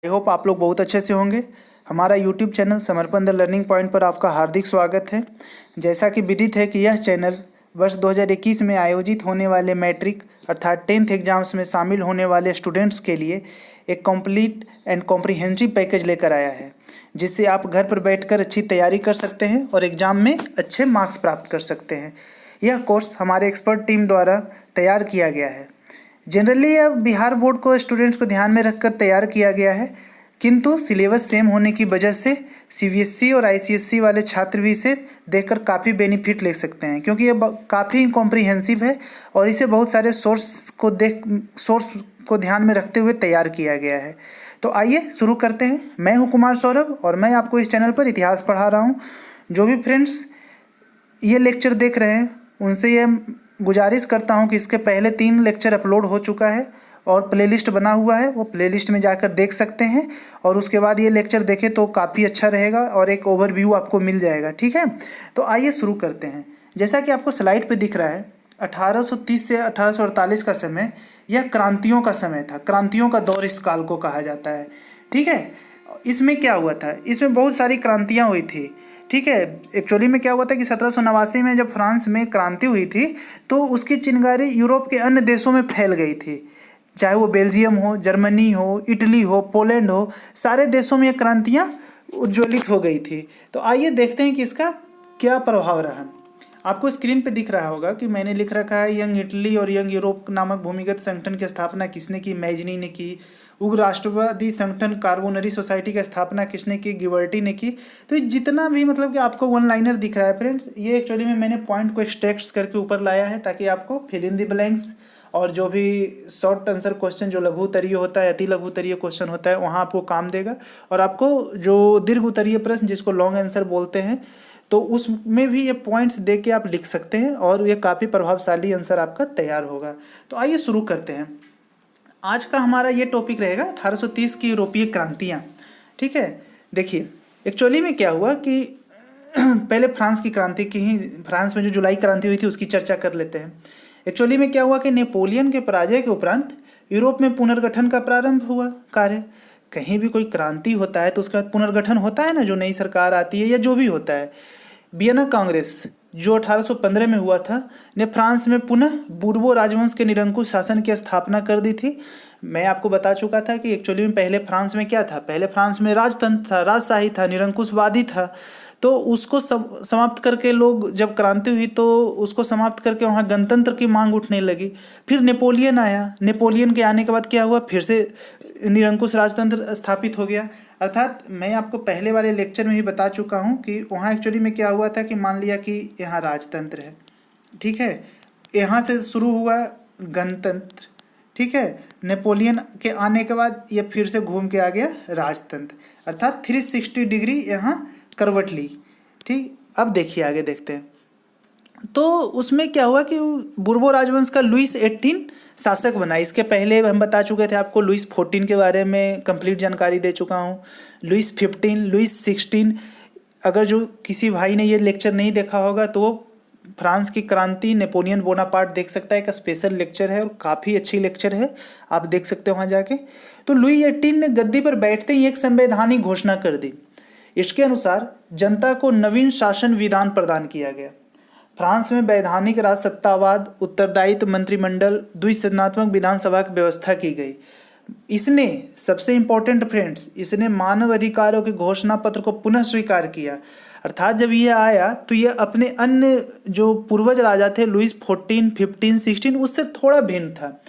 I hope आप लोग बहुत अच्छे से होंगे। हमारा यूट्यूब चैनल समर्पण द लर्निंग पॉइंट पर आपका हार्दिक स्वागत है। जैसा कि विदित है कि यह चैनल वर्ष 2021 में आयोजित होने वाले मैट्रिक अर्थात 10th एग्जाम्स में शामिल होने वाले स्टूडेंट्स के लिए एक कंप्लीट एंड कॉम्प्रिहेंसिव पैकेज लेकर आया है, जिससे आप घर पर बैठकर अच्छी तैयारी कर सकते हैं और एग्ज़ाम में अच्छे मार्क्स प्राप्त कर सकते हैं। यह कोर्स हमारे एक्सपर्ट टीम द्वारा तैयार किया गया है। जनरली यह बिहार बोर्ड को स्टूडेंट्स को ध्यान में रखकर तैयार किया गया है, किंतु सिलेबस सेम होने की वजह से सीबीएसई और आईसीएसई वाले छात्र भी इसे देखकर काफ़ी बेनिफिट ले सकते हैं, क्योंकि ये काफ़ी कॉम्प्रिहेंसिव है और इसे बहुत सारे सोर्स को ध्यान में रखते हुए तैयार किया गया है। तो आइए शुरू करते हैं। मैं हूं कुमार सौरभ और मैं आपको इस चैनल पर इतिहास पढ़ा रहा हूं। जो भी फ्रेंड्स ये लेक्चर देख रहे हैं उनसे ये गुजारिश करता हूं कि इसके पहले 3 लेक्चर अपलोड हो चुका है और प्लेलिस्ट बना हुआ है, वो प्लेलिस्ट में जाकर देख सकते हैं और उसके बाद ये लेक्चर देखें तो काफ़ी अच्छा रहेगा और एक ओवरव्यू आपको मिल जाएगा। ठीक है, तो आइए शुरू करते हैं। जैसा कि आपको स्लाइड पे दिख रहा है, 1830 से 1848 का समय यह क्रांतियों का समय था। क्रांतियों का दौर इस काल को कहा जाता है। ठीक है, इसमें क्या हुआ था, इसमें बहुत सारी क्रांतियाँ हुई थी। ठीक है, एक्चुअली में क्या हुआ था कि 1789 में जब फ्रांस में क्रांति हुई थी तो उसकी चिंगारी यूरोप के अन्य देशों में फैल गई थी, चाहे वो बेल्जियम हो, जर्मनी हो, इटली हो, पोलैंड हो, सारे देशों में ये क्रांतियाँ उज्ज्वलित हो गई थी। तो आइए देखते हैं कि इसका क्या प्रभाव रहा। आपको स्क्रीन पे दिख रहा होगा कि मैंने लिख रखा है यंग इटली और यंग यूरोप नामक भूमिगत संगठन की स्थापना किसने की, मैजनी ने की। उग्र राष्ट्रवादी संगठन कार्बोनरी सोसाइटी की स्थापना किसने की, गिबर्टी ने की। तो ये जितना भी मतलब कि आपको वन लाइनर दिख रहा है फ्रेंड्स, ये एक्चुअली में मैंने पॉइंट को एक्सट्रैक्ट करके ऊपर लाया है ताकि आपको फिल इन द ब्लैंक्स और जो भी शॉर्ट आंसर क्वेश्चन जो लघु उत्तरीय होता है, अति लघु उत्तरीय क्वेश्चन होता है, वहाँ आपको काम देगा। और आपको जो दीर्घ उत्तरीय प्रश्न जिसको लॉन्ग आंसर बोलते हैं, तो उसमें भी ये पॉइंट्स दे के आप लिख सकते हैं और ये काफ़ी प्रभावशाली आंसर आपका तैयार होगा। तो आइए शुरू करते हैं। आज का हमारा ये टॉपिक रहेगा 1830 की यूरोपीय क्रांतियाँ। ठीक है, देखिए एक्चुअली में क्या हुआ कि पहले फ्रांस की क्रांति की ही, फ्रांस में जो जुलाई क्रांति हुई थी उसकी चर्चा कर लेते हैं। एक्चुअली में क्या हुआ कि नेपोलियन के पराजय के उपरांत यूरोप में पुनर्गठन का प्रारंभ हुआ कार्य। कहीं भी कोई क्रांति होता है तो उसके बाद पुनर्गठन होता है ना, जो नई सरकार आती है या जो भी होता है। वियना कांग्रेस जो 1815 में हुआ था ने फ्रांस में पुनः बूर्बो राजवंश के निरंकुश शासन की स्थापना कर दी थी। मैं आपको बता चुका था कि एक्चुअली में पहले फ्रांस में क्या था, पहले फ्रांस में राजतंत्र था, राजशाही था, निरंकुशवादी था। तो उसको समाप्त करके लोग, जब क्रांति हुई तो उसको समाप्त करके वहाँ गणतंत्र की मांग उठने लगी। फिर नेपोलियन आया, नेपोलियन के आने के बाद क्या हुआ, फिर से निरंकुश राजतंत्र स्थापित हो गया। अर्थात मैं आपको पहले वाले लेक्चर में ही बता चुका हूँ कि वहाँ एक्चुअली में क्या हुआ था कि मान लिया कि यहाँ राजतंत्र है, ठीक है, यहाँ से शुरू हुआ गणतंत्र, ठीक है, नेपोलियन के आने के बाद ये फिर से घूम के आ गया राजतंत्र, अर्थात 360 डिग्री यहाँ करवट ली। ठीक, अब देखिए आगे देखते हैं। तो उसमें क्या हुआ कि बूर्बो राजवंश का लुइस 18 शासक बना। इसके पहले हम बता चुके थे आपको, लुइस 14 के बारे में कंप्लीट जानकारी दे चुका हूँ, लुइस 15, लुइस 16। अगर जो किसी भाई ने ये लेक्चर नहीं देखा होगा तो वो फ्रांस की क्रांति नेपोलियन बोनापार्ट देख सकता है। एक स्पेशल लेक्चर है और काफ़ी अच्छी लेक्चर है, आप देख सकते हो वहाँ जाके। तो लुई 18 ने गद्दी पर बैठते ही एक संवैधानिक घोषणा कर दी। इसके अनुसार जनता को नवीन शासन विधान प्रदान किया गया। फ्रांस में वैधानिक राज सत्तावाद, उत्तरदायित्व मंत्रिमंडल, द्विसदनात्मक विधानसभा की व्यवस्था की गई। इसने सबसे इम्पोर्टेंट फ्रेंड्स, इसने मानव अधिकारों के घोषणा पत्र को पुनः स्वीकार किया। अर्थात जब ये आया तो ये अपने अन्य जो पूर्वज राजा थे लुइस 14, 15, 16 उससे थोड़ा भिन्न था।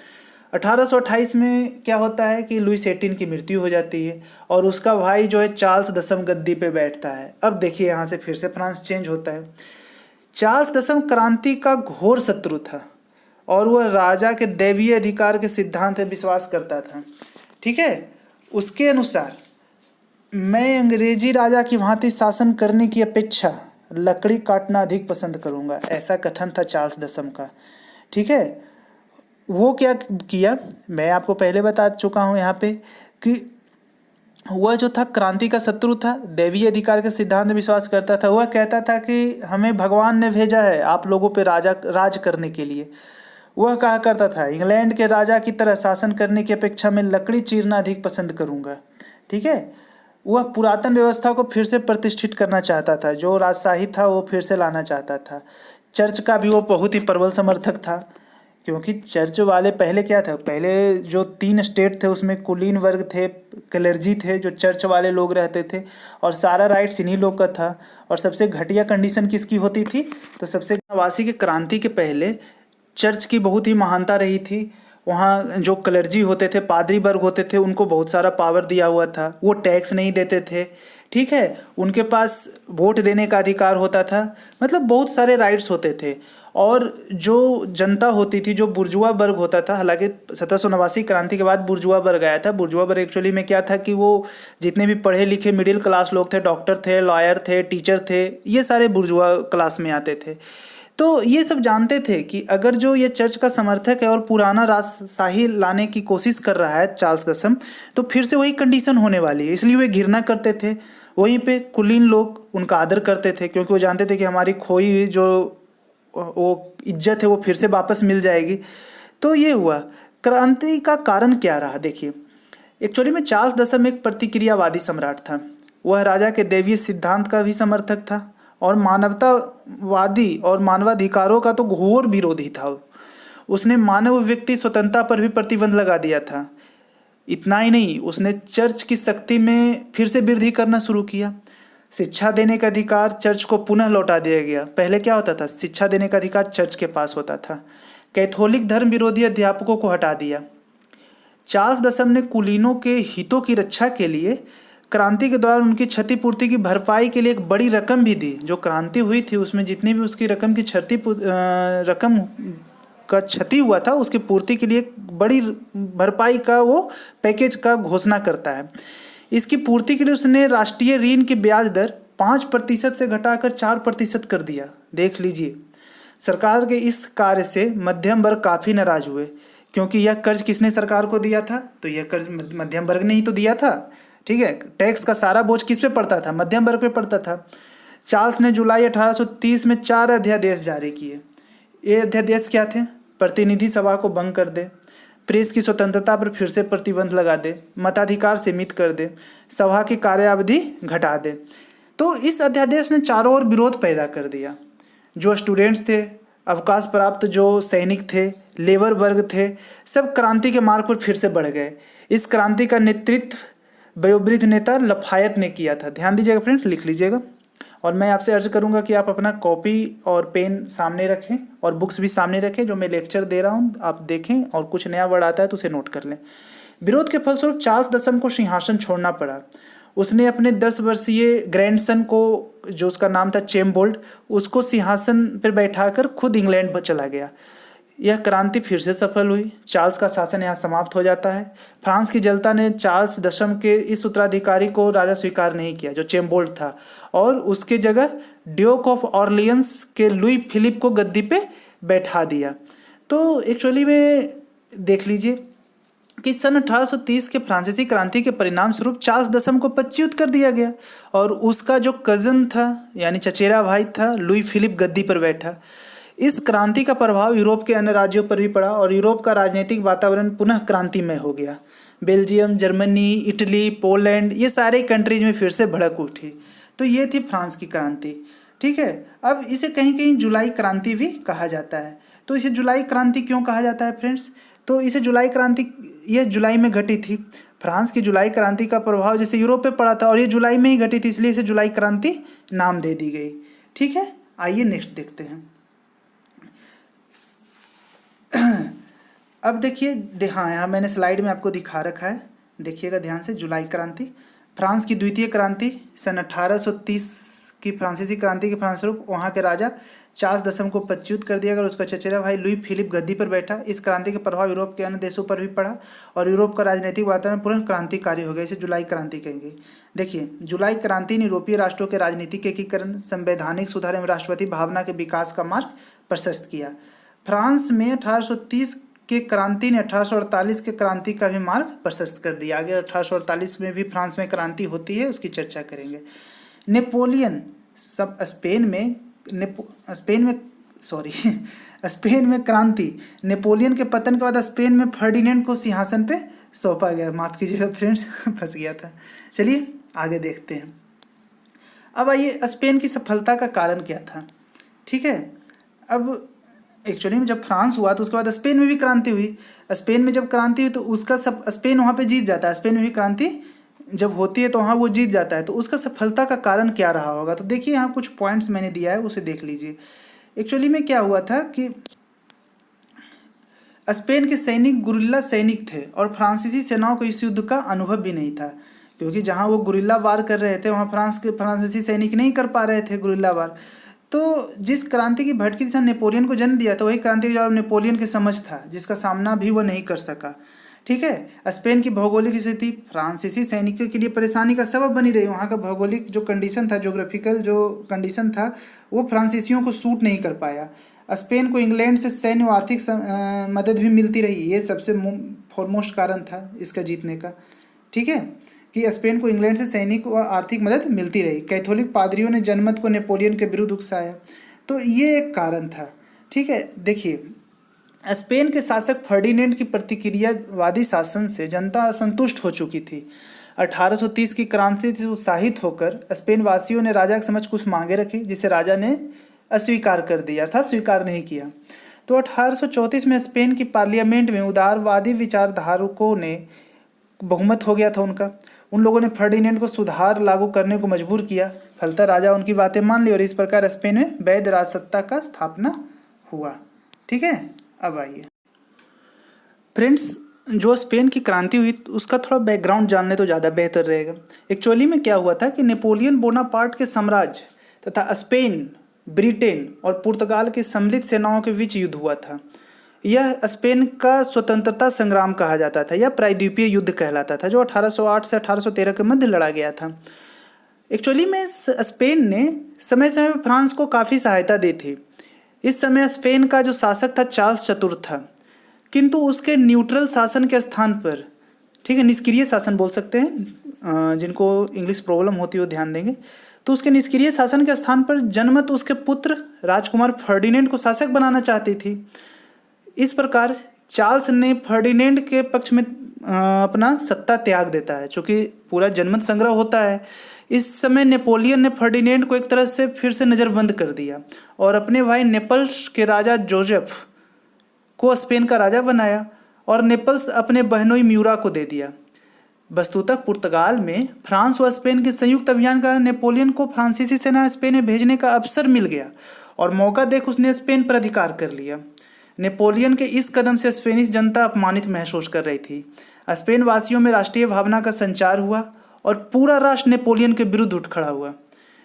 1828 में क्या होता है कि लुइस 18 की मृत्यु हो जाती है और उसका भाई जो है चार्ल्स दसम गद्दी पे बैठता है। अब देखिए यहाँ से फिर से फ्रांस चेंज होता है। चार्ल्स दसम क्रांति का घोर शत्रु था और वह राजा के दैवीय अधिकार के सिद्धांत में विश्वास करता था। ठीक है, उसके अनुसार मैं अंग्रेजी राजा की भांति शासन करने की अपेक्षा लकड़ी काटना अधिक पसंद करूंगा, ऐसा कथन था चार्ल्स दसम का। ठीक है, वो क्या किया, मैं आपको पहले बता चुका हूँ यहाँ पे कि वह जो था क्रांति का शत्रु था, दैवीय अधिकार के सिद्धांत में विश्वास करता था। वह कहता था कि हमें भगवान ने भेजा है आप लोगों पे राज करने के लिए। वह कहा करता था इंग्लैंड के राजा की तरह शासन करने की अपेक्षा में लकड़ी चीरना अधिक पसंद करूंगा। ठीक है। वह पुरातन व्यवस्था को फिर से प्रतिष्ठित करना चाहता था, जो राजशाही था वो फिर से लाना चाहता था। चर्च का भी वो बहुत ही प्रबल समर्थक था, क्योंकि चर्च वाले पहले क्या था, पहले जो 3 स्टेट थे उसमें कुलीन वर्ग थे, क्लर्जी थे, जो चर्च वाले लोग रहते थे, और सारा राइट्स इन्हीं लोग का था। और सबसे घटिया कंडीशन किसकी होती थी, तो सबसे नवासी की क्रांति के पहले चर्च की बहुत ही महानता रही थी। वहाँ जो क्लर्जी होते थे, पादरी वर्ग होते थे, उनको बहुत सारा पावर दिया हुआ था, वो टैक्स नहीं देते थे, ठीक है। उनके पास वोट देने का अधिकार होता था, मतलब बहुत सारे राइट्स होते थे। और जो जनता होती थी, जो बुर्जुआ वर्ग होता था, हालांकि 1789 क्रांति के बाद बुर्जुआ वर्ग आया था। बुर्जुआ वर्ग एक्चुअली में क्या था कि वो जितने भी पढ़े लिखे मिडिल क्लास लोग थे, डॉक्टर थे, लॉयर थे, टीचर थे, ये सारे बुर्जुआ क्लास में आते थे। तो ये सब जानते थे कि अगर जो ये चर्च का समर्थक है और पुराना राजशाही लाने की कोशिश कर रहा है चार्ल्स दसम, तो फिर से वही कंडीशन होने वाली है, इसलिए वे घृणा करते थे। वहीं पे कुलीन लोग उनका आदर करते थे, क्योंकि वो जानते थे कि हमारी खोई हुई जो वो इज्जत है वो फिर से वापस मिल जाएगी। तो ये हुआ। क्रांति का कारण क्या रहा, देखिए। एक्चुअली में चार्ल्स दसम एक प्रतिक्रियावादी सम्राट था। वह राजा के दैवीय सिद्धांत का भी समर्थक था, और मानवतावादी और मानवाधिकारों का तो घोर विरोधी था। उसने मानव व्यक्ति स्वतंत्रता पर भी प्रतिबंध लगा दिया था। इतना ही नहीं, उसने चर्च की शक्ति में फिर से वृद्धि करना शुरू किया। शिक्षा देने का अधिकार चर्च को पुनः लौटा दिया गया। पहले क्या होता था, शिक्षा देने का अधिकार चर्च के पास होता था। कैथोलिक धर्म विरोधी अध्यापकों को हटा दिया। चार्ल्स दसम ने कुलीनों के हितों की रक्षा के लिए क्रांति के दौरान उनकी क्षतिपूर्ति की भरपाई के लिए एक बड़ी रकम भी दी। जो क्रांति हुई थी उसमें जितनी भी उसकी रकम की रकम का क्षति हुआ था, उसकी पूर्ति के लिए एक बड़ी भरपाई का वो पैकेज का घोषणा करता है। इसकी पूर्ति के लिए उसने राष्ट्रीय ऋण की ब्याज दर 5% से घटाकर 4% कर दिया। देख लीजिए, सरकार के इस कार्य से मध्यम वर्ग काफ़ी नाराज हुए, क्योंकि यह कर्ज किसने सरकार को दिया था, तो यह कर्ज मध्यम वर्ग ने ही तो दिया था, ठीक है। टैक्स का सारा बोझ किस पे पड़ता था, मध्यम वर्ग पे पड़ता था। चार्ल्स ने जुलाई 1830 में 4 अध्यादेश जारी किए। ये अध्यादेश क्या थे, प्रतिनिधि सभा को भंग कर दे, प्रेस की स्वतंत्रता पर फिर से प्रतिबंध लगा दे, मताधिकार सीमित कर दे, सभा की कार्यावधि घटा दे। तो इस अध्यादेश ने चारों ओर विरोध पैदा कर दिया। जो स्टूडेंट्स थे, अवकाश प्राप्त जो सैनिक थे, लेबर वर्ग थे, सब क्रांति के मार्ग पर फिर से बढ़ गए। इस क्रांति का नेतृत्व वयोवृद्ध नेता लफायत ने किया था। ध्यान दीजिएगा फ्रेंड्स, लिख लीजिएगा। और मैं आपसे अर्ज करूंगा कि आप अपना कॉपी और पेन सामने रखें और बुक्स भी सामने रखें। जो मैं लेक्चर दे रहा हूं आप देखें, और कुछ नया वर्ड आता है तो उसे नोट कर लें। विरोध के फलस्वरूप चार्ल्स दसम को सिंहासन छोड़ना पड़ा। उसने अपने 10 वर्षीय ग्रैंडसन को, जो उसका नाम था चेम्बोल्ट, उसको सिंहासन पर बैठाकर खुद इंग्लैंड चला गया। यह क्रांति फिर से सफल हुई। चार्ल्स का शासन यहाँ समाप्त हो जाता है। फ्रांस की जनता ने चार्ल्स दशम के इस उत्तराधिकारी को राजा स्वीकार नहीं किया, जो चेम्बोल्ट था, और उसके जगह ड्यूक ऑफ ऑर्लियंस के लुई फिलिप को गद्दी पे बैठा दिया। तो एक्चुअली में देख लीजिए कि सन 1830 के फ्रांसीसी क्रांति के परिणाम स्वरूप चार्ल्स दसम को पदच्युत कर दिया गया, और उसका जो कज़न था यानी चचेरा भाई था, लुई फिलिप गद्दी पर बैठा। इस क्रांति का प्रभाव यूरोप के अन्य राज्यों पर भी पड़ा, और यूरोप का राजनीतिक वातावरण पुनः क्रांतिमय हो गया। बेल्जियम, जर्मनी, इटली, पोलैंड, ये सारे कंट्रीज में फिर से भड़क उठी। तो ये थी फ्रांस की क्रांति, ठीक है। अब इसे कहीं कहीं जुलाई क्रांति भी कहा जाता है। तो इसे जुलाई क्रांति क्यों कहा जाता है फ्रेंड्स, तो इसे जुलाई क्रांति, यह जुलाई में घटी थी। फ्रांस की जुलाई क्रांति का प्रभाव जैसे यूरोप पे पड़ा था, और ये जुलाई में ही घटी थी, इसलिए इसे जुलाई क्रांति नाम दे दी गई, ठीक है। आइए नेक्स्ट देखते हैं। अब देखिए, हाँ यहाँ मैंने स्लाइड में आपको दिखा रखा है, देखिएगा ध्यान से। जुलाई क्रांति, फ्रांस की द्वितीय क्रांति, सन 1830 की फ्रांसीसी क्रांति के फलस्वरूप वहाँ के राजा चार्ल्स दसम को पदच्युत कर दिया गया, उसका चचेरा भाई लुई फिलिप गद्दी पर बैठा। इस क्रांति का प्रभाव यूरोप के अन्य देशों पर भी पड़ा, और यूरोप का राजनीतिक वातावरण पुनः क्रांतिकारी हो गया। इसे जुलाई क्रांति कहेंगे। देखिए, जुलाई क्रांति ने यूरोपीय राष्ट्रों के राजनीतिक एकीकरण, संवैधानिक सुधार एवं राष्ट्रपति भावना के विकास का मार्ग प्रशस्त किया। फ्रांस में 1830 के क्रांति ने 1848 के क्रांति का भी मार्ग प्रशस्त कर दिया। आगे 1848 में भी फ्रांस में क्रांति होती है, उसकी चर्चा करेंगे। नेपोलियन सब स्पेन में क्रांति। नेपोलियन के पतन के बाद स्पेन में फर्डिनेंड को सिंहासन पे सौंपा गया। माफ़ कीजिएगा फ्रेंड्स, फंस गया था। चलिए आगे देखते हैं। अब आइए, स्पेन की सफलता का कारण क्या था। ठीक है, अब एक्चुअली में जब फ्रांस हुआ तो उसके बाद स्पेन में भी क्रांति हुई। स्पेन में जब क्रांति हुई तो उसका सब स्पेन वहाँ पे जीत जाता है। स्पेन में भी क्रांति जब होती है तो वहाँ वो जीत जाता है। तो उसका सफलता का कारण क्या रहा होगा, तो देखिए यहाँ कुछ पॉइंट्स मैंने दिया है, उसे देख लीजिए। एक्चुअली में क्या हुआ था कि स्पेन के सैनिक गुरिल्ला सैनिक थे और फ्रांसीसी सेनाओं को इस युद्ध का अनुभव भी नहीं था, क्योंकि जहाँ वो गुरिल्ला वार कर रहे थे वहाँ फ्रांसीसी सैनिक नहीं कर पा रहे थे गुरिल्ला वार। तो जिस क्रांति की भटकी दिशा नेपोलियन को जन्म दिया था वही क्रांति का नेपोलियन की समझ था, जिसका सामना भी वो नहीं कर सका। ठीक है, स्पेन की भौगोलिक स्थिति फ्रांसीसी सैनिकों के लिए परेशानी का सबब बनी रही। वहाँ का भौगोलिक जो कंडीशन था, जोग्राफिकल जो कंडीशन था, वो फ्रांसीसियों को सूट नहीं कर पाया। स्पेन को इंग्लैंड से सैन्य और आर्थिक मदद भी मिलती रही, ये सबसे फॉरमोस्ट कारण था इसका जीतने का। ठीक है, कि स्पेन को इंग्लैंड से सैनिक व आर्थिक मदद मिलती रही। कैथोलिक पादरियों ने जनमत को नेपोलियन के विरुद्ध उकसाया, तो ये एक कारण था। ठीक है, देखिए स्पेन के शासक फर्डिनेंड की प्रतिक्रियावादी शासन से जनता असंतुष्ट हो चुकी थी। 1830 की क्रांति से उत्साहित होकर स्पेन वासियों ने राजा के समक्ष कुछ मांगे रखी, जिसे राजा ने अस्वीकार कर दिया, अर्थात स्वीकार नहीं किया। तो 1834 में स्पेन की पार्लियामेंट में उदारवादी विचारधारकों ने बहुमत हो गया था उनका। उन लोगों ने फर्डिनेंड को सुधार लागू करने को मजबूर किया। फलतः राजा उनकी बातें मान ली और इस प्रकार स्पेन में वैध राजसत्ता का स्थापना हुआ। ठीक है, अब आइए फ्रेंड्स, जो स्पेन की क्रांति हुई उसका थोड़ा बैकग्राउंड जानने तो ज़्यादा बेहतर रहेगा। एक्चुअली में क्या हुआ था कि नेपोलियन बोनापार्ट के साम्राज्य तथा स्पेन, ब्रिटेन और पुर्तगाल की सम्मिलित सेनाओं के बीच युद्ध हुआ था। यह स्पेन का स्वतंत्रता संग्राम कहा जाता था, यह प्रायद्वीपीय युद्ध कहलाता था, जो 1808 से 1813 के मध्य लड़ा गया था। एक्चुअली में स्पेन ने समय समय पर फ्रांस को काफ़ी सहायता दी थी। इस समय स्पेन का जो शासक था चार्ल्स चतुर्थ था, किंतु उसके न्यूट्रल शासन के स्थान पर, ठीक है, निष्क्रिय शासन बोल सकते हैं, जिनको इंग्लिश प्रॉब्लम होती है वो ध्यान देंगे, तो उसके निष्क्रिय शासन के स्थान पर जनमत उसके पुत्र राजकुमार फर्डिनेंड को शासक बनाना चाहती थी। इस प्रकार चार्ल्स ने फर्डिनेंड के पक्ष में अपना सत्ता त्याग देता है, चूँकि पूरा जनमत संग्रह होता है। इस समय नेपोलियन ने फर्डिनेंड को एक तरह से फिर से नज़रबंद कर दिया और अपने भाई नेपल्स के राजा जोसेफ को स्पेन का राजा बनाया और नेपल्स अपने बहनोई म्यूरा को दे दिया। वस्तुतः पुर्तगाल में फ्रांस व स्पेन के संयुक्त अभियान का नेपोलियन को फ्रांसीसी सेना स्पेन में भेजने का अवसर मिल गया और मौका देख उसने स्पेन पर अधिकार कर लिया। नेपोलियन के इस कदम से स्पेनिश जनता अपमानित महसूस कर रही थी। स्पेन वासियों में राष्ट्रीय भावना का संचार हुआ और पूरा राष्ट्र नेपोलियन के विरुद्ध उठ खड़ा हुआ।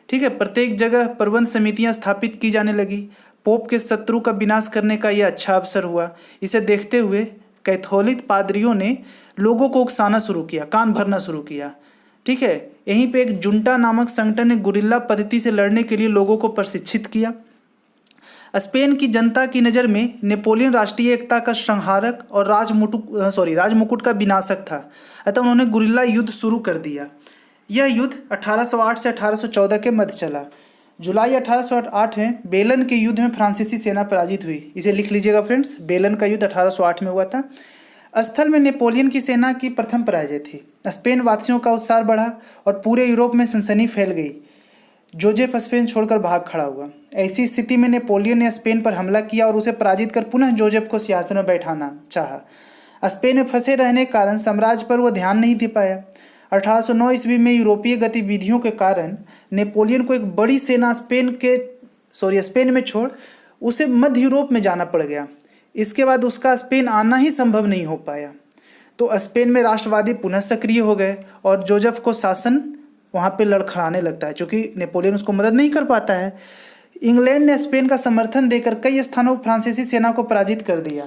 ठीक है, प्रत्येक जगह प्रबंध समितियां स्थापित की जाने लगी। पोप के शत्रु का विनाश करने का यह अच्छा अवसर हुआ। इसे देखते हुए कैथोलिक पादरियों ने लोगों को उकसाना शुरू किया, कान भरना शुरू किया। ठीक है, यहीं पे एक जुंटा नामक संगठन ने गुरिल्ला पद्धति से लड़ने के लिए लोगों को प्रशिक्षित किया। स्पेन की जनता की नज़र में नेपोलियन राष्ट्रीय एकता का संहारक और राजमुकुट का विनाशक था, अतः उन्होंने गुरिल्ला युद्ध शुरू कर दिया। यह युद्ध 1808 से 1814 के मध्य चला। जुलाई 1808 में बेलन के युद्ध में फ्रांसीसी सेना पराजित हुई। इसे लिख लीजिएगा फ्रेंड्स, बेलन का युद्ध 1808 में हुआ था। स्थल में नेपोलियन की सेना की प्रथम पराजय थी। स्पेन वासियों का उत्साह बढ़ा और पूरे यूरोप में सनसनी फैल गई। जोसेफ स्पेन छोड़कर भाग खड़ा हुआ। ऐसी स्थिति में नेपोलियन ने स्पेन पर हमला किया और उसे पराजित कर पुनः जोसेफ को सिंहासन में बैठाना चाहा। स्पेन में फंसे रहने के कारण साम्राज्य पर वह ध्यान नहीं दे पाया। 1809 ईस्वी में यूरोपीय गतिविधियों के कारण नेपोलियन को एक बड़ी सेना स्पेन में छोड़ उसे मध्य यूरोप में जाना पड़ गया। इसके बाद उसका स्पेन आना ही संभव नहीं हो पाया। तो स्पेन में राष्ट्रवादी पुनः सक्रिय हो गए और जोसेफ को शासन वहाँ पे लड़खड़ाने लगता है, क्योंकि नेपोलियन उसको मदद नहीं कर पाता है। इंग्लैंड ने स्पेन का समर्थन देकर कई स्थानों पर फ्रांसीसी सेना को पराजित कर दिया।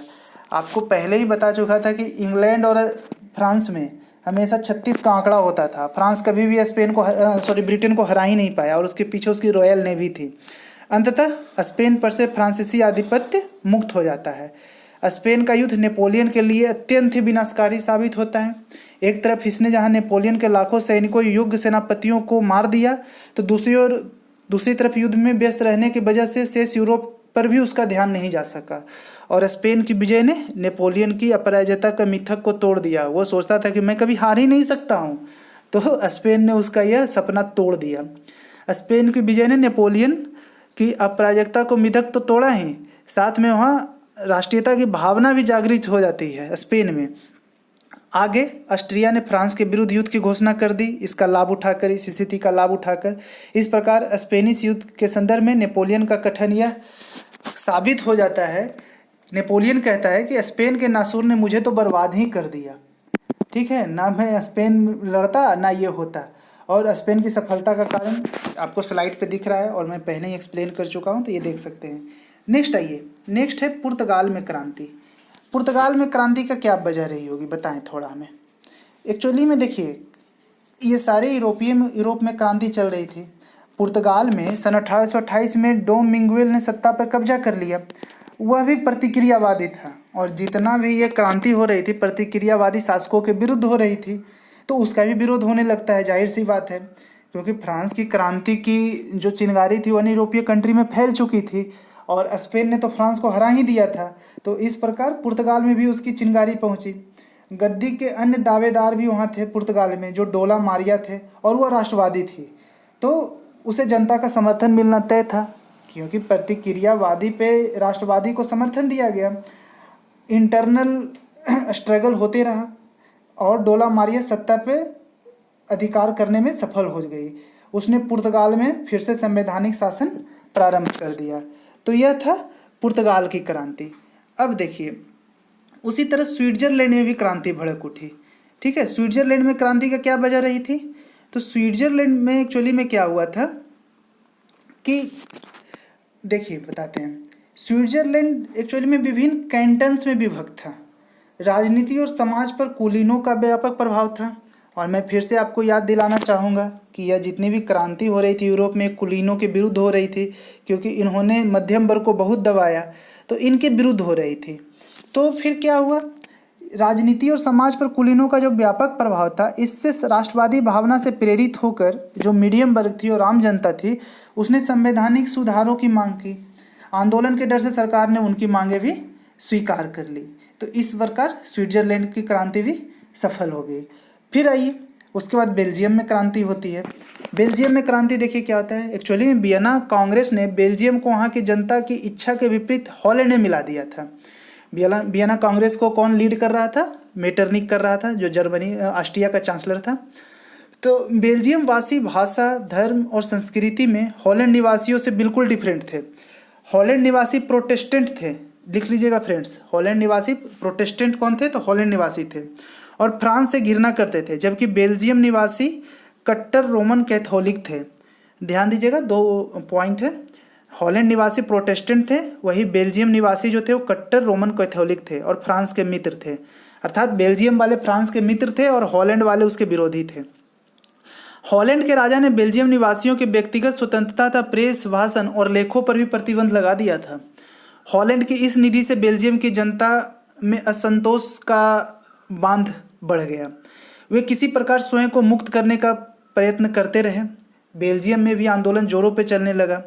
आपको पहले ही बता चुका था कि इंग्लैंड और फ्रांस में हमेशा 36 का आंकड़ा होता था। फ्रांस कभी भी ब्रिटेन को हरा ही नहीं पाया और उसके पीछे उसकी रॉयल नेवी थी। अंततः स्पेन पर से फ्रांसीसी आधिपत्य मुक्त हो जाता है। स्पेन का युद्ध नेपोलियन के लिए अत्यंत ही विनाशकारी साबित होता है। एक तरफ इसने जहां नेपोलियन के लाखों सैनिकों योग्य सेनापतियों को मार दिया, तो दूसरी तरफ युद्ध में व्यस्त रहने की वजह से शेष यूरोप पर भी उसका ध्यान नहीं जा सका। और स्पेन की विजय ने नेपोलियन की अपराजियता का मिथक को तोड़ दिया। वो सोचता था कि मैं कभी हार ही नहीं सकता हूँ, तो स्पेन ने उसका यह सपना तोड़ दिया। स्पेन की विजय ने नेपोलियन की अपराजियता को मिथक तो तोड़ा ही, साथ में वहाँ राष्ट्रीयता की भावना भी जागृत हो जाती है स्पेन में। आगे ऑस्ट्रिया ने फ्रांस के विरुद्ध युद्ध की घोषणा कर दी, इसका लाभ उठाकर, इस स्थिति का लाभ उठाकर। इस प्रकार स्पेनिश युद्ध के संदर्भ में नेपोलियन का कथन यह साबित हो जाता है। नेपोलियन कहता है कि स्पेन के नासूर ने मुझे तो बर्बाद ही कर दिया, ठीक है ना, मैं स्पेन लड़ता ना ये होता। और स्पेन की सफलता का कारण आपको स्लाइड पे दिख रहा है और मैं पहले ही एक्सप्लेन कर चुका हूँ, तो ये देख सकते हैं। नेक्स्ट आइए, नेक्स्ट है पुर्तगाल में क्रांति। पुर्तगाल में क्रांति का क्या वजह रही होगी, बताएं थोड़ा हमें। एक्चुअली में देखिए, ये सारे यूरोप में क्रांति चल रही थी। पुर्तगाल में सन 1828 में डोम मिंगुएल ने सत्ता पर कब्जा कर लिया। वह भी प्रतिक्रियावादी था, और जितना भी ये क्रांति हो रही थी प्रतिक्रियावादी शासकों के विरुद्ध हो रही थी, तो उसका भी विरोध होने लगता है, जाहिर सी बात है, क्योंकि फ्रांस की क्रांति की जो चिंगारी थी वह यूरोपीय कंट्री में फैल चुकी थी, और स्पेन ने तो फ्रांस को हरा ही दिया था। तो इस प्रकार पुर्तगाल में भी उसकी चिंगारी पहुंची। गद्दी के अन्य दावेदार भी वहाँ थे पुर्तगाल में, जो डोला मारिया थे, और वह राष्ट्रवादी थी, तो उसे जनता का समर्थन मिलना तय था, क्योंकि प्रतिक्रियावादी पे राष्ट्रवादी को समर्थन दिया गया। इंटरनल स्ट्रगल होते रहा और डोला मारिया सत्ता पे अधिकार करने में सफल हो गई। उसने पुर्तगाल में फिर से संवैधानिक शासन प्रारंभ कर दिया। तो यह था पुर्तगाल की क्रांति। अब देखिए, उसी तरह स्विट्जरलैंड में भी क्रांति भड़क उठी, ठीक है। स्विट्जरलैंड में क्रांति का क्या वजह रही थी, तो स्विट्जरलैंड में एक्चुअली में क्या हुआ था कि देखिए बताते हैं। स्विट्जरलैंड एक्चुअली में विभिन्न कैंटन्स में विभक्त था। राजनीति और समाज पर कुलीनों का व्यापक प्रभाव था। और मैं फिर से आपको याद दिलाना चाहूँगा कि यह जितनी भी क्रांति हो रही थी यूरोप में, कुलीनों के विरुद्ध हो रही थी, क्योंकि इन्होंने मध्यम वर्ग को बहुत दबाया, तो इनके विरुद्ध हो रही थी। तो फिर क्या हुआ, राजनीति और समाज पर कुलीनों का जो व्यापक प्रभाव था, इससे राष्ट्रवादी भावना से प्रेरित होकर जो मीडियम वर्ग थी और आम जनता थी, उसने संवैधानिक सुधारों की मांग की। आंदोलन के डर से सरकार ने उनकी मांगें भी स्वीकार कर ली। तो इस प्रकार स्विट्जरलैंड की क्रांति भी सफल हो गई। फिर आइए, उसके बाद बेल्जियम में क्रांति होती है। बेल्जियम में क्रांति देखिए क्या होता है। एक्चुअली में वियना कांग्रेस ने बेल्जियम को वहाँ की जनता की इच्छा के विपरीत हॉलैंड में मिला दिया था। वियना कांग्रेस को कौन लीड कर रहा था, मेटरनिक कर रहा था, जो जर्मनी ऑस्ट्रिया का चांसलर था। तो बेल्जियम वासी भाषा, धर्म और संस्कृति में हॉलैंड निवासियों से बिल्कुल डिफरेंट थे। हॉलैंड निवासी प्रोटेस्टेंट थे, लिख लीजिएगा फ्रेंड्स। हॉलैंड निवासी प्रोटेस्टेंट कौन थे, तो हॉलैंड निवासी थे, और फ्रांस से घृणा करते थे। जबकि बेल्जियम निवासी कट्टर रोमन कैथोलिक थे। ध्यान दीजिएगा, दो पॉइंट है। हॉलैंड निवासी प्रोटेस्टेंट थे, वही बेल्जियम निवासी जो थे वो कट्टर रोमन कैथोलिक थे और फ्रांस के मित्र थे। अर्थात बेल्जियम वाले फ्रांस के मित्र थे और हॉलैंड वाले उसके विरोधी थे। हॉलैंड के राजा ने बेल्जियम निवासियों की व्यक्तिगत स्वतंत्रता था, प्रेस, भाषण और लेखों पर भी प्रतिबंध लगा दिया था। हॉलैंड की इस नीति से बेल्जियम की जनता में असंतोष का बांध बढ़ गया। वे किसी प्रकार स्वयं को मुक्त करने का प्रयत्न करते रहे। बेल्जियम में भी आंदोलन जोरों पे चलने लगा।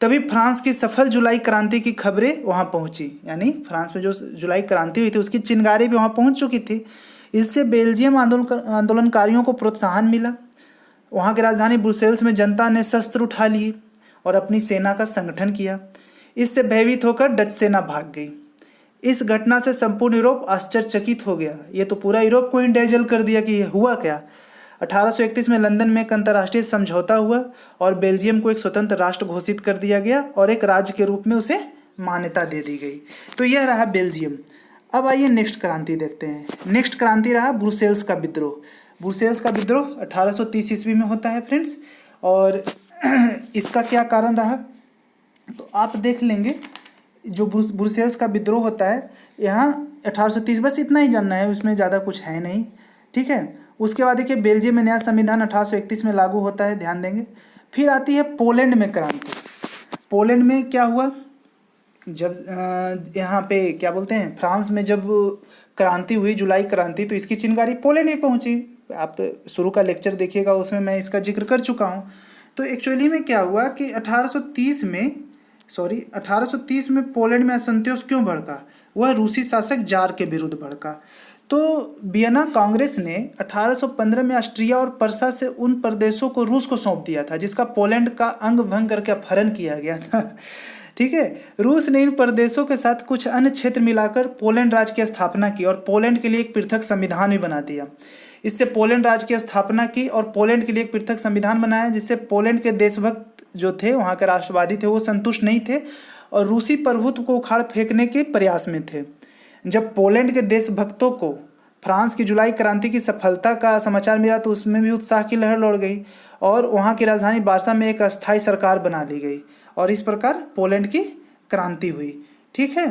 तभी फ्रांस की सफल जुलाई क्रांति की खबरें वहाँ पहुँची, यानी फ्रांस में जो जुलाई क्रांति हुई थी उसकी चिंगारी भी वहाँ पहुँच चुकी थी। इससे बेल्जियम आंदोलनकारियों को प्रोत्साहन मिला। वहाँ की राजधानी ब्रुसेल्स में जनता ने शस्त्र उठा लिए और अपनी सेना का संगठन किया। इससे भयभीत होकर डच सेना भाग गई। इस घटना से संपूर्ण यूरोप आश्चर्यचकित हो गया। ये तो पूरा यूरोप को इंडेजल कर दिया कि ये हुआ क्या। 1831 में लंदन में एक अंतर्राष्ट्रीय समझौता हुआ और बेल्जियम को एक स्वतंत्र राष्ट्र घोषित कर दिया गया और एक राज्य के रूप में उसे मान्यता दे दी गई। तो यह रहा बेल्जियम। अब आइए नेक्स्ट क्रांति देखते हैं। नेक्स्ट क्रांति रहा ब्रुसेल्स का विद्रोह। ब्रुसेल्स का विद्रोह 1830 ईस्वी में होता है फ्रेंड्स। और इसका क्या कारण रहा, तो आप देख लेंगे। जो ब्रुसेल्स का विद्रोह होता है यहाँ 1830, बस इतना ही जानना है, उसमें ज़्यादा कुछ है नहीं, ठीक है। उसके बाद देखिए बेल्जियम में नया संविधान 1831 में लागू होता है, ध्यान देंगे। फिर आती है पोलैंड में क्रांति। पोलैंड में क्या हुआ, जब यहाँ पे क्या बोलते हैं, फ्रांस में जब क्रांति हुई, जुलाई क्रांति, तो इसकी चिंगारी पोलैंड में पहुँची। आप शुरू का लेक्चर देखिएगा, उसमें मैं इसका जिक्र कर चुका हूँ। तो एक्चुअली में क्या हुआ कि 1830 में 1830 में पोलैंड में असंतोष क्यों भड़का? वह रूसी शासक जार के विरुद्ध भड़का। तो वियना कांग्रेस ने 1815 में ऑस्ट्रिया और पर्सा से उन प्रदेशों को रूस को सौंप दिया था जिसका पोलैंड का अंग भंग करके अपहरण किया गया था। ठीक है, रूस ने इन प्रदेशों के साथ कुछ अन्य क्षेत्र मिलाकर पोलैंड राज्य की स्थापना की और पोलैंड के लिए एक पृथक संविधान भी बना दिया। इससे पोलैंड राज्य की स्थापना की और पोलैंड के लिए एक पृथक संविधान बनाया, जिससे पोलैंड के देशभक्त जो थे, वहाँ के राष्ट्रवादी थे, वो संतुष्ट नहीं थे और रूसी प्रभुत्व को उखाड़ फेंकने के प्रयास में थे। जब पोलैंड के देशभक्तों को फ्रांस की जुलाई क्रांति की सफलता का समाचार मिला तो उसमें भी उत्साह की लहर लौट गई और वहाँ की राजधानी वार्सा में एक अस्थायी सरकार बना ली गई और इस प्रकार पोलैंड की क्रांति हुई। ठीक है,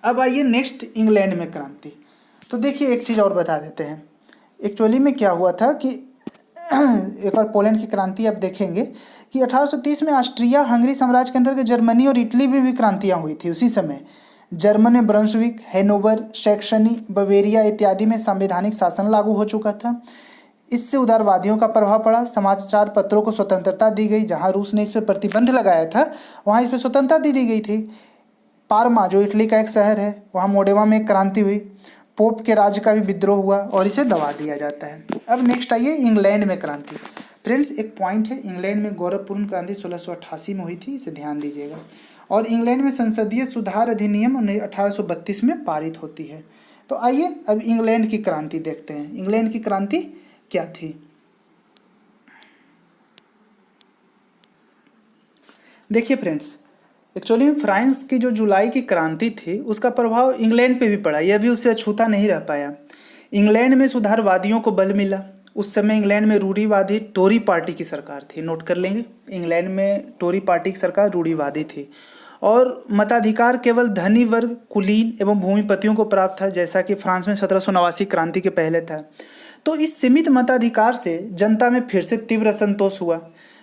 अब आइए नेक्स्ट, इंग्लैंड में क्रांति। तो देखिए एक चीज़ और बता देते हैं, एक्चुअली में क्या हुआ था कि एक बार पोलैंड की क्रांति आप देखेंगे कि 1830 में ऑस्ट्रिया हंगरी साम्राज्य के अंतर्गत जर्मनी और इटली में भी क्रांतियाँ हुई थी। उसी समय जर्मन में ब्रंसविक, हैनोवर, सैक्सनी, बवेरिया इत्यादि में संवैधानिक शासन लागू हो चुका था। इससे उदारवादियों का प्रभाव पड़ा। समाचार पत्रों को स्वतंत्रता दी गई। जहां रूस ने इस पर प्रतिबंध लगाया था वहां इस पर स्वतंत्रता दी गई थी। पार्मा जो इटली का एक शहर है, वहाँ मोडेवा में एक क्रांति हुई। पोप के राज्य का भी विद्रोह हुआ और इसे दबा दिया जाता है। अब नेक्स्ट आइए इंग्लैंड में क्रांति। फ्रेंड्स एक पॉइंट है, इंग्लैंड में गौरवपूर्ण क्रांति 1688 में हुई थी, इसे ध्यान दीजिएगा। और इंग्लैंड में संसदीय सुधार अधिनियम 1832 में पारित होती है। तो आइए अब इंग्लैंड की क्रांति देखते हैं। इंग्लैंड की क्रांति क्या थी? देखिए फ्रेंड्स, एक्चुअली फ्रांस की जो जुलाई की क्रांति थी उसका प्रभाव इंग्लैंड पे भी पड़ा, यह भी उससे अछूता नहीं रह पाया। इंग्लैंड में सुधारवादियों को बल मिला। उस समय इंग्लैंड में रूढ़िवादी टोरी पार्टी की सरकार थी, नोट कर लेंगे, इंग्लैंड में टोरी पार्टी की सरकार रूढ़िवादी थी और मताधिकार केवल धनी वर्ग, कुलीन एवं भूमिपतियों को प्राप्त था, जैसा कि फ्रांस में 1789 क्रांति के पहले था। तो इस सीमित मताधिकार से जनता में फिर से तीव्र असंतोष हुआ।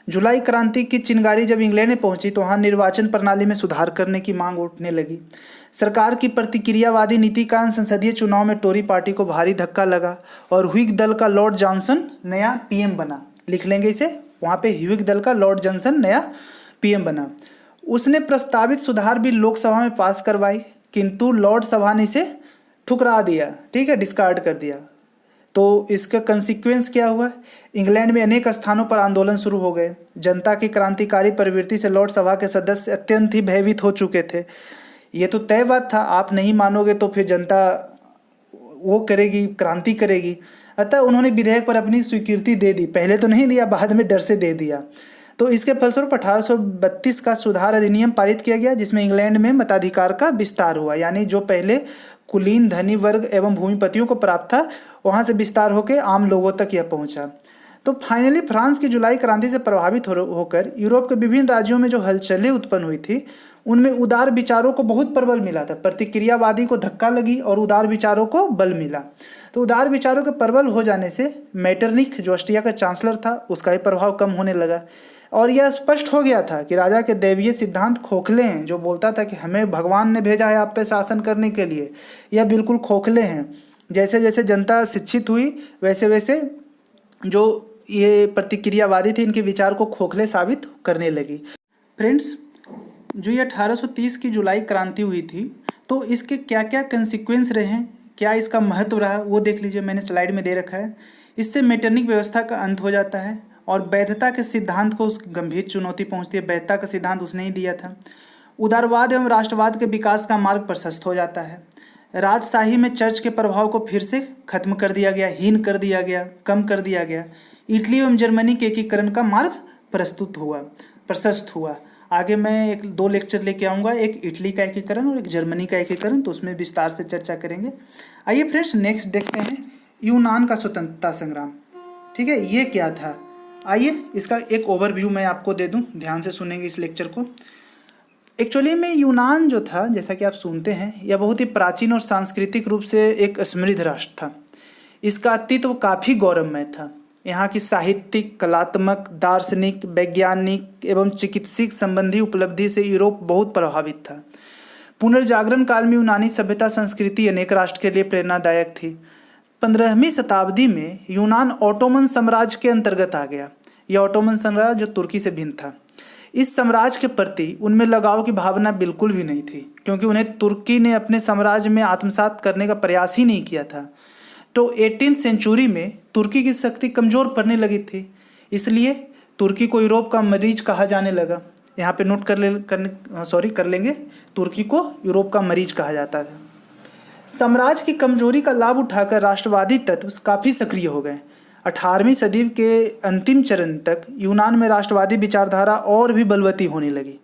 जुलाई क्रांति की चिंगारी जब इंग्लैंड में पहुंची तो वहां निर्वाचन प्रणाली में सुधार करने की मांग उठने लगी। सरकार की प्रतिक्रियावादी नीति का संसदीय चुनाव में टोरी पार्टी को भारी धक्का लगा और ह्यूग दल का लॉर्ड जॉनसन नया पीएम बना। लिख लेंगे इसे, वहाँ पे ह्यूग दल का लॉर्ड जॉनसन नया पीएम बना। उसने प्रस्तावित सुधार बिल लोकसभा में पास करवाई, किंतु लॉर्ड सभा ने इसे ठुकरा दिया, ठीक है, डिस्कार्ड कर दिया। तो इसका कंसिक्वेंस क्या हुआ? इंग्लैंड में अनेक स्थानों पर आंदोलन शुरू हो गए। जनता की क्रांतिकारी प्रवृत्ति से लॉर्ड सभा के सदस्य अत्यंत ही भयभीत हो चुके थे। ये तो तय बात था, आप नहीं मानोगे तो फिर जनता वो करेगी, क्रांति करेगी। अतः उन्होंने विधेयक पर अपनी स्वीकृति दे दी। पहले तो नहीं दिया, बाद में डर से दे दिया। तो इसके फलस्वरूप 1832 का सुधार अधिनियम पारित किया गया, जिसमें इंग्लैंड में मताधिकार का विस्तार हुआ। यानी जो पहले कुलीन, धनी वर्ग एवं भूमिपतियों को प्राप्त था, वहाँ से विस्तार होकर आम लोगों तक यह पहुँचा। तो फाइनली फ्रांस की जुलाई क्रांति से प्रभावित होकर यूरोप के विभिन्न राज्यों में जो हलचलें उत्पन्न हुई थी, उनमें उदार विचारों को बहुत प्रबल मिला था। प्रतिक्रियावादी को धक्का लगी और उदार विचारों को बल मिला। तो उदार विचारों के प्रबल हो जाने से मेटरनिख जो ऑस्ट्रिया का चांसलर था, उसका भी प्रभाव कम होने लगा और यह स्पष्ट हो गया था कि राजा के दैवीय सिद्धांत खोखले हैं। जो बोलता था कि हमें भगवान ने भेजा है आप पे शासन करने के लिए, यह बिल्कुल खोखले हैं। जैसे जैसे जनता शिक्षित हुई वैसे वैसे जो ये प्रतिक्रियावादी थे, इनके विचार को खोखले साबित करने लगी। फ्रेंड्स, जो ये 1830 की जुलाई क्रांति हुई थी, तो इसके क्या क्या कंसिक्वेंस रहे हैं, क्या इसका महत्व रहा, वो देख लीजिए, मैंने स्लाइड में दे रखा है। इससे मेटरनिक व्यवस्था का अंत हो जाता है और वैधता के सिद्धांत को उस गंभीर चुनौती पहुंचती है। वैधता का सिद्धांत उसने ही दिया था। उदारवाद एवं राष्ट्रवाद के विकास का मार्ग प्रशस्त हो जाता है। राजशाही में चर्च के प्रभाव को फिर से खत्म कर दिया गया, हीन कर दिया गया, कम कर दिया गया। इटली एवं जर्मनी के एकीकरण का मार्ग प्रशस्त हुआ। आगे मैं 2 लेक्चर लेके आऊँगा, एक इटली का एकीकरण और एक जर्मनी का एकीकरण, तो उसमें विस्तार से चर्चा करेंगे। आइए फ्रेंड्स नेक्स्ट देखते हैं यूनान का स्वतंत्रता संग्राम। ठीक है, ये क्या था? आइए इसका एक ओवरव्यू मैं आपको दे दूं, ध्यान से सुनेंगे इस लेक्चर को। एक्चुअली में यूनान जो था, जैसा कि आप सुनते हैं, यह बहुत ही प्राचीन और सांस्कृतिक रूप से एक समृद्ध राष्ट्र था। इसका अस्तित्व काफ़ी गौरवमय था। यहाँ की साहित्यिक, कलात्मक, दार्शनिक, वैज्ञानिक एवं चिकित्सिक संबंधी उपलब्धि से यूरोप बहुत प्रभावित था। पुनर्जागरण काल में यूनानी सभ्यता संस्कृति अनेक राष्ट्र के लिए प्रेरणादायक थी। 15वीं शताब्दी में यूनान ऑटोमन साम्राज्य के अंतर्गत आ गया। यह ऑटोमन साम्राज्य जो तुर्की से भिन्न था। इस साम्राज्य के प्रति उनमें लगाव की भावना बिल्कुल भी नहीं थी, क्योंकि उन्हें तुर्की ने अपने साम्राज्य में आत्मसात करने का प्रयास ही नहीं किया था। तो 18वीं सेंचुरी में तुर्की की शक्ति कमज़ोर पड़ने लगी थी, इसलिए तुर्की को यूरोप का मरीज कहा जाने लगा। यहाँ पे नोट कर लेंगे, तुर्की को यूरोप का मरीज कहा जाता था। साम्राज्य की कमजोरी का लाभ उठाकर राष्ट्रवादी तत्व काफ़ी सक्रिय हो गए। 18वीं सदी के अंतिम चरण तक यूनान में राष्ट्रवादी विचारधारा और भी बलवती होने लगी।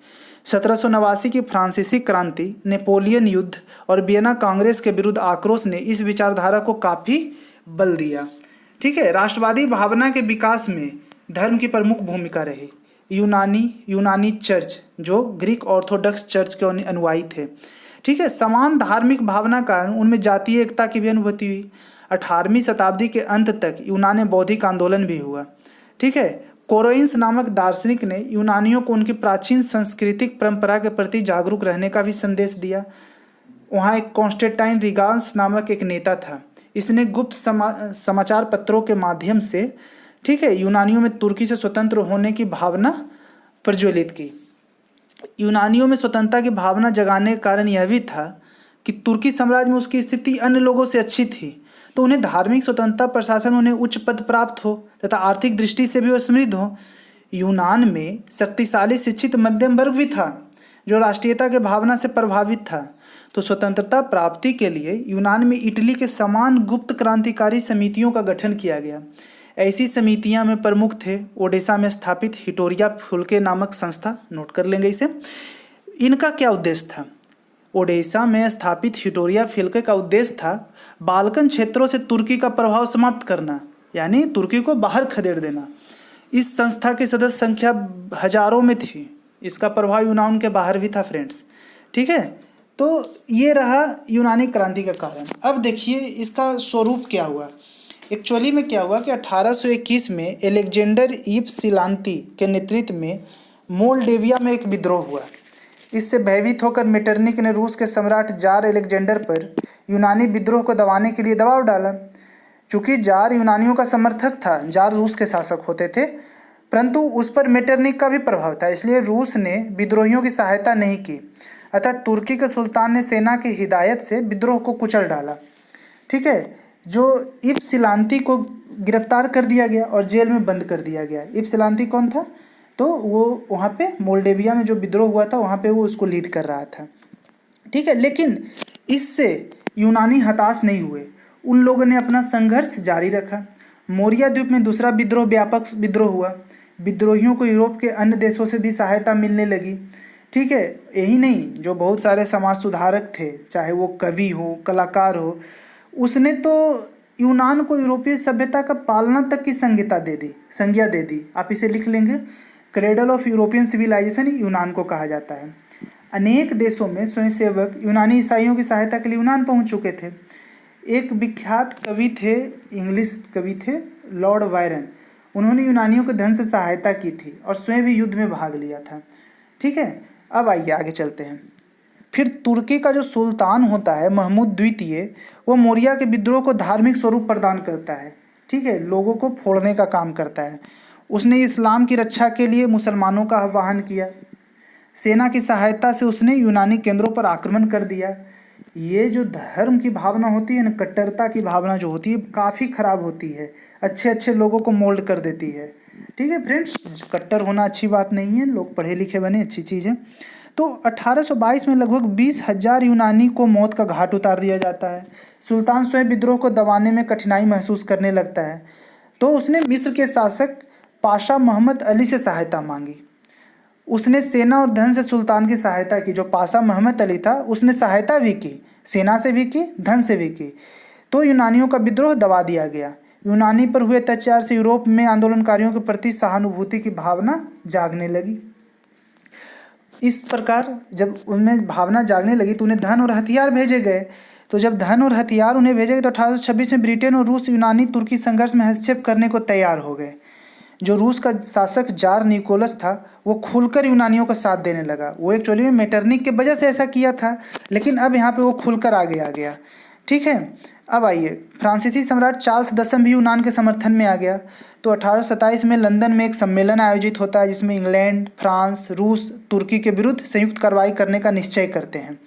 1789 की फ्रांसीसी क्रांति, नेपोलियन युद्ध और वियना कांग्रेस के विरुद्ध आक्रोश ने इस विचारधारा को काफ़ी बल दिया। ठीक है, राष्ट्रवादी भावना के विकास में धर्म की प्रमुख भूमिका रही। यूनानी चर्च, जो ग्रीक ऑर्थोडॉक्स चर्च के अनुयायी थे, ठीक है, समान धार्मिक भावना कारण उनमें जातीय एकता की भी अनुभूति हुई। 18वीं शताब्दी के अंत तक यूनान में बौद्धिक आंदोलन भी हुआ। ठीक है, कोरोइंस नामक दार्शनिक ने यूनानियों को उनकी प्राचीन सांस्कृतिक परंपरा के प्रति जागरूक रहने का भी संदेश दिया। वहाँ एक कॉन्स्टेंटाइन रिगांस नामक एक नेता था, इसने गुप्त समाचार पत्रों के माध्यम से, ठीक है, यूनानियों में तुर्की से स्वतंत्र होने की भावना प्रज्वलित की। यूनानियों में स्वतंत्रता की भावना जगाने का कारण यह भी था कि तुर्की साम्राज्य में उसकी स्थिति अन्य लोगों से अच्छी थी, तो उन्हें धार्मिक स्वतंत्रता, प्रशासन, उन्हें उच्च पद प्राप्त हो तथा आर्थिक दृष्टि से भी वो समृद्ध हो। यूनान में शक्तिशाली शिक्षित मध्यम वर्ग भी था जो राष्ट्रीयता के भावना से प्रभावित था। तो स्वतंत्रता प्राप्ति के लिए यूनान में इटली के समान गुप्त क्रांतिकारी समितियों का गठन किया गया। ऐसी समितियां में प्रमुख थे ओडेसा में स्थापित हिटोरिया फुल्के नामक संस्था, नोट कर लेंगे इसे। इनका क्या उद्देश्य था? ओडेसा में स्थापित हिटोरिया फिल्के का उद्देश्य था बाल्कन क्षेत्रों से तुर्की का प्रभाव समाप्त करना, यानी तुर्की को बाहर खदेड़ देना। इस संस्था की सदस्य संख्या हजारों में थी, इसका प्रभाव यूनान के बाहर भी था फ्रेंड्स। ठीक है, तो ये रहा यूनानी क्रांति का कारण। अब देखिए इसका स्वरूप क्या हुआ। एक्चुअली में क्या हुआ कि 1821 में एलेक्जेंडर यप्सिलांती के नेतृत्व में मोल्डेविया में एक विद्रोह हुआ। इससे भयभीत होकर मेटरनिक ने रूस के सम्राट जार एलेक्जेंडर पर यूनानी विद्रोह को दबाने के लिए दबाव डाला। चूँकि जार यूनानियों का समर्थक था, जार रूस के शासक होते थे, परंतु उस पर मेटरनिक का भी प्रभाव था, इसलिए रूस ने विद्रोहियों की सहायता नहीं की। अतः तुर्की के सुल्तान ने सेना की हिदायत से विद्रोह को कुचल डाला। ठीक है, जो यप्सिलांती को गिरफ्तार कर दिया गया और जेल में बंद कर दिया गया। यप्सिलांती कौन था? तो वो वहाँ पे मोल्डेविया में जो विद्रोह हुआ था वहाँ पे वो उसको लीड कर रहा था। ठीक है, लेकिन इससे यूनानी हताश नहीं हुए, उन लोगों ने अपना संघर्ष जारी रखा। मोरिया द्वीप में दूसरा विद्रोह, व्यापक विद्रोह हुआ। विद्रोहियों को यूरोप के अन्य देशों से भी सहायता मिलने लगी। ठीक है, यही नहीं, जो बहुत सारे समाज सुधारक थे, चाहे वो कवि हो, कलाकार हो, उसने तो यूनान को यूरोपीय सभ्यता का पालना तक की संज्ञा दे दी। आप इसे लिख लेंगे, क्रेडल ऑफ यूरोपियन सिविलाइजेशन यूनान को कहा जाता है। अनेक देशों में स्वयंसेवक यूनानी ईसाइयों की सहायता के लिए यूनान पहुंच चुके थे। एक विख्यात कवि थे, इंग्लिश कवि थे, लॉर्ड वायरन, उन्होंने यूनानियों को धन से सहायता की थी और स्वयं भी युद्ध में भाग लिया था। ठीक है, अब आइए आगे चलते हैं। फिर तुर्की का जो सुल्तान होता है महमूद द्वितीय, वो मोरिया के विद्रोह को धार्मिक स्वरूप प्रदान करता है। ठीक है, लोगों को फोड़ने का काम करता है। उसने इस्लाम की रक्षा के लिए मुसलमानों का आह्वान किया। सेना की सहायता से उसने यूनानी केंद्रों पर आक्रमण कर दिया। ये जो धर्म की भावना होती है ना, कट्टरता की भावना जो होती है, काफ़ी खराब होती है, अच्छे अच्छे लोगों को मोल्ड कर देती है। ठीक है फ्रेंड्स, कट्टर होना अच्छी बात नहीं है, लोग पढ़े लिखे बने अच्छी चीज़ है। तो 1822 में लगभग 20,000 यूनानी को मौत का घाट उतार दिया जाता है। सुल्तान स्वयं विद्रोह को दबाने में कठिनाई महसूस करने लगता है, तो उसने मिस्र के शासक पाशा मोहम्मद अली से सहायता मांगी। उसने सेना और धन से सुल्तान की सहायता की। जो पाशा मोहम्मद अली था उसने सहायता भी की, सेना से भी की, धन से भी की। तो यूनानियों का विद्रोह दबा दिया गया। यूनानी पर हुए अत्याचार से यूरोप में आंदोलनकारियों के प्रति सहानुभूति की भावना जागने लगी। इस प्रकार जब उनमें भावना जागने लगी तो उन्हें धन और हथियार भेजे गए। तो जब धन और हथियार उन्हें भेजे गए तो 1826 में ब्रिटेन और रूस यूनानी तुर्की संघर्ष में हस्तक्षेप करने को तैयार हो गए। जो रूस का शासक जार निकोलस था वो खुलकर यूनानियों का साथ देने लगा। वो एक्चुअली में मेटरनिक के वजह से ऐसा किया था, लेकिन अब यहाँ पे वो खुलकर आगे आ गया। ठीक है, अब आइए, फ्रांसीसी सम्राट चार्ल्स दसम भी यूनान के समर्थन में आ गया। तो 1827 में लंदन में एक सम्मेलन आयोजित होता है जिसमें इंग्लैंड, फ्रांस, रूस तुर्की के विरुद्ध संयुक्त कार्रवाई करने का निश्चय करते हैं।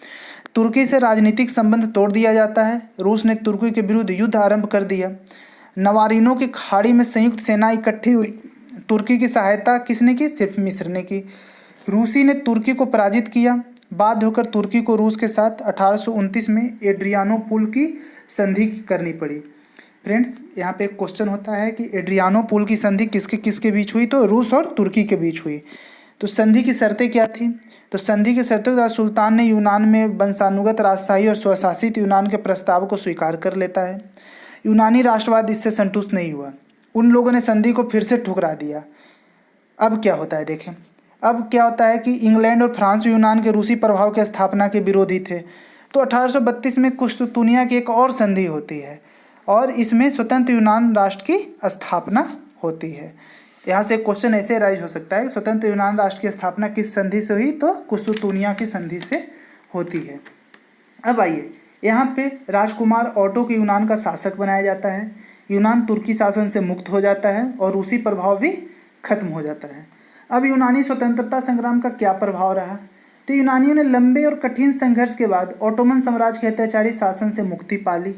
तुर्की से राजनीतिक संबंध तोड़ दिया जाता है। रूस ने तुर्की के विरुद्ध युद्ध आरंभ कर दिया। नवारिनो की खाड़ी में संयुक्त सेना इकट्ठी हुई। तुर्की की सहायता किसने की? सिर्फ मिस्र ने की। रूसी ने तुर्की को पराजित किया। बाध्य होकर तुर्की को रूस के साथ 1829 में एड्रियानोपुल की संधि करनी पड़ी। फ्रेंड्स, यहाँ पे एक क्वेश्चन होता है कि एड्रियानोपुल की संधि किसके किसके बीच हुई? तो रूस और तुर्की के बीच हुई। तो संधि की शर्तें क्या थी? तो संधि की शर्तों का सुल्तान ने यूनान में वंशानुगत राजशाही और स्वशासित यूनान के प्रस्ताव को स्वीकार कर लेता है। यूनानी राष्ट्रवाद इससे संतुष्ट नहीं हुआ। उन लोगों ने संधि को फिर से ठुकरा दिया। अब क्या होता है देखें। अब क्या होता है कि इंग्लैंड और फ्रांस भी यूनान के रूसी प्रभाव की स्थापना के विरोधी थे। तो 1832 में कुस्तुतुनिया की एक और संधि होती है और इसमें स्वतंत्र यूनान राष्ट्र की स्थापना होती है। यहाँ से क्वेश्चन ऐसे राइज हो सकता है, स्वतंत्र यूनान राष्ट्र की स्थापना किस संधि से हुई? तो कुस्तुतुनिया की संधि से होती है। अब आइए, यहाँ पे राजकुमार ऑटो को यूनान का शासक बनाया जाता है। यूनान तुर्की शासन से मुक्त हो जाता है और रूसी प्रभाव भी खत्म हो जाता है। अब यूनानी स्वतंत्रता संग्राम का क्या प्रभाव रहा? तो यूनानियों ने लंबे और कठिन संघर्ष के बाद ओटोमन साम्राज्य के अत्याचारी शासन से मुक्ति पा ली।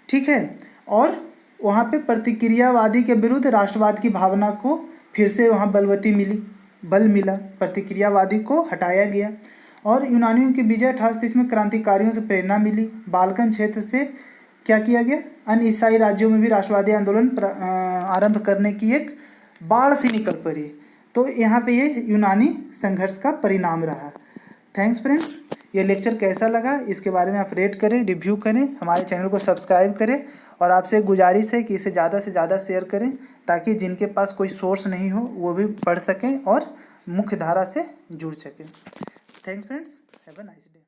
ठीक है, और वहाँ पे प्रतिक्रियावादी के विरुद्ध राष्ट्रवाद की भावना को फिर से वहाँ बल मिला। प्रतिक्रियावादी को हटाया गया और यूनानियों की विजय 1830 में क्रांतिकारियों से प्रेरणा मिली। बाल्कन क्षेत्र से क्या किया गया? अन्य ईसाई राज्यों में भी राष्ट्रवादी आंदोलन आरंभ करने की एक बाढ़ सी निकल पड़ी। तो यहाँ पे ये यूनानी संघर्ष का परिणाम रहा। Thanks friends. ये लेक्चर कैसा लगा इसके बारे में आप रेट करें, रिव्यू करें, हमारे चैनल को सब्सक्राइब करें और आपसे गुजारिश है कि इसे ज़्यादा से ज़्यादा शेयर करें ताकि जिनके पास कोई सोर्स नहीं हो वो भी पढ़ सकें और मुख्य धारा से जुड़ सकें। Thanks friends, have a nice day.